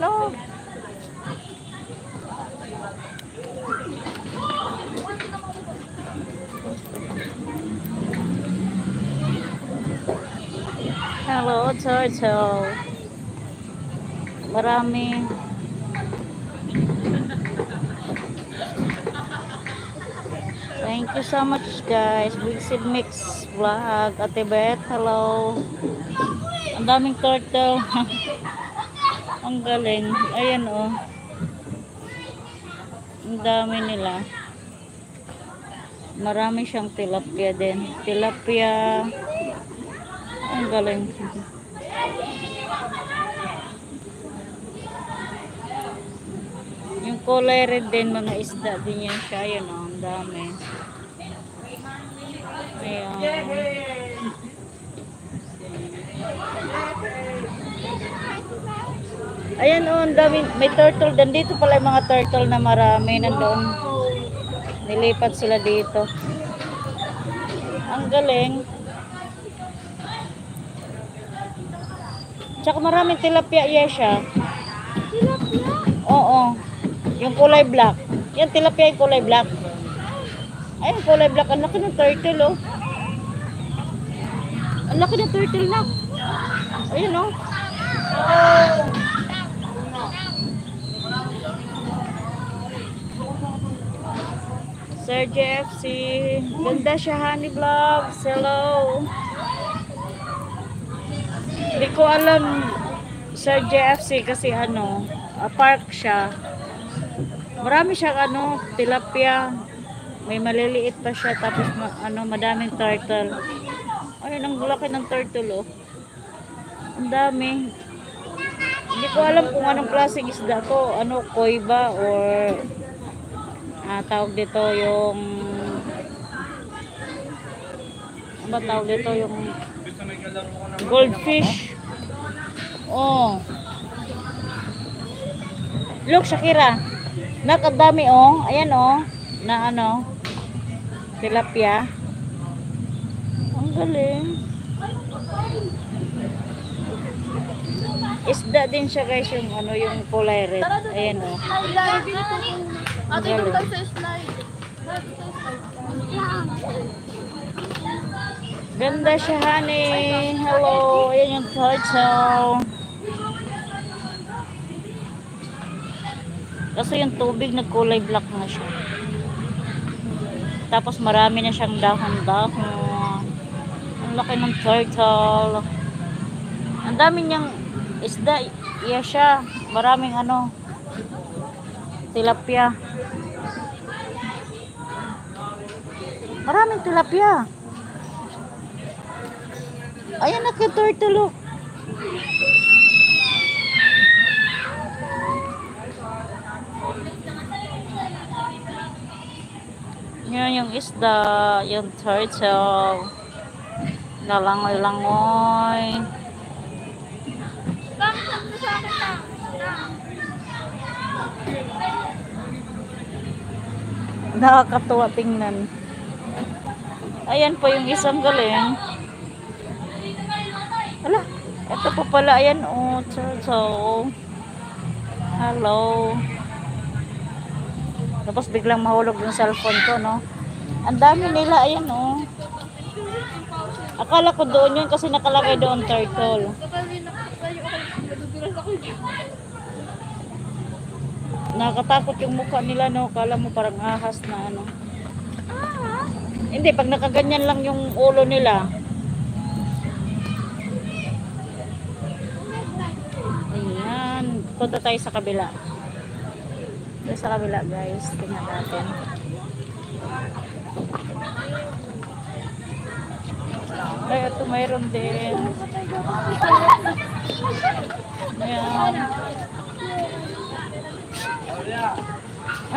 Ayan, oh. Hello, turtle. Marami. Thank you so much, guys. Big Sid Mix Vlog. Ate Beth, hello. Ang daming turtle. Ang galing. Ayan, oh. Ang dami nila. Marami siyang tilapia din. Tilapia. Ang galing. Yung kulay red din, mga isda din yan siya. Ayan, oh. Ang dami. Ayan. Ayan, oh. Ang dami. May turtle din. Dito pala yung mga turtle na marami. Nandoon. Nilipat sila dito. Ang galing. Tsaka maraming tilapia siya. Tilapia? Oo. Yung kulay black. Yan, tilapia yung kulay black. Ay, yung kulay black. Ang laki ng turtle, oh. Ang laki ng turtle na. Ayun, oh. Sir JFC. Ganda siya, Honey Vlogs. Hello. Hindi ko alam, Sir JFC, kasi ano, park siya. Marami siyang ano, tilapia. May maliliit pa siya, tapos madaming turtle. Ayun, ang laki ng turtle, oh. Ang dami. Hindi ko alam kung anong klaseng isda to. Ano, koi ba or tawag dito yung ano ba tawag dito yung goldfish. Oh. Look, Shakira. Nakadami, oh. Ayan, oh. Na ano, tilapia. Ang galing. Isda din siya, guys, yung ano, yung kulay red. Ayan, oh. Ate, doon tayo sa slide. Ganda siya, honey. Hello. Ayan yung turtle. Kasi yung tubig nagkulay black na siya. Tapos marami na siyang dahon-dahon. Ang laki ng turtle. Ang dami niyang isda. Iya siya. Maraming ano, tilapia. Maraming tilapia. Ayan na kay turtle, oh. Yan yung isda, yung turtle. Nalangoy-langoy. Nakakatuwa tingnan. Ayan po yung isang galing. Hala, ito po pala. Ayan, oh, turtle. Hello. Tapos biglang mahulog yung cellphone ko, no? Ang dami nila, ayan, oh. Akala ko doon yun kasi nakalagay doon turtle. Nakatakot yung mukha nila, no? Kala mo parang ahas na ano. Hindi, pag nakaganyan lang yung ulo nila. Ayan. Punta tayo sa kabila. Ito sa kabila, guys. Tingnan natin. Ay, ito mayroon din. Ayan.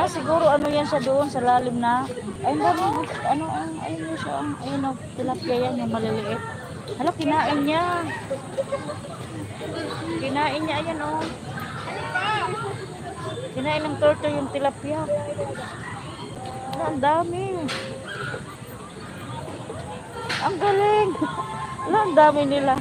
Siguro ano yan siya doon sa lalim na. Ay, ano, ayun siya. Ayun, tilapia yan, yung maliliit. Hala, kinain niya. Kinain niya, ayan, oh. Kinain ng turtle yung tilapia. Hala, ang dami. Ang galing. Hala, ang dami nila.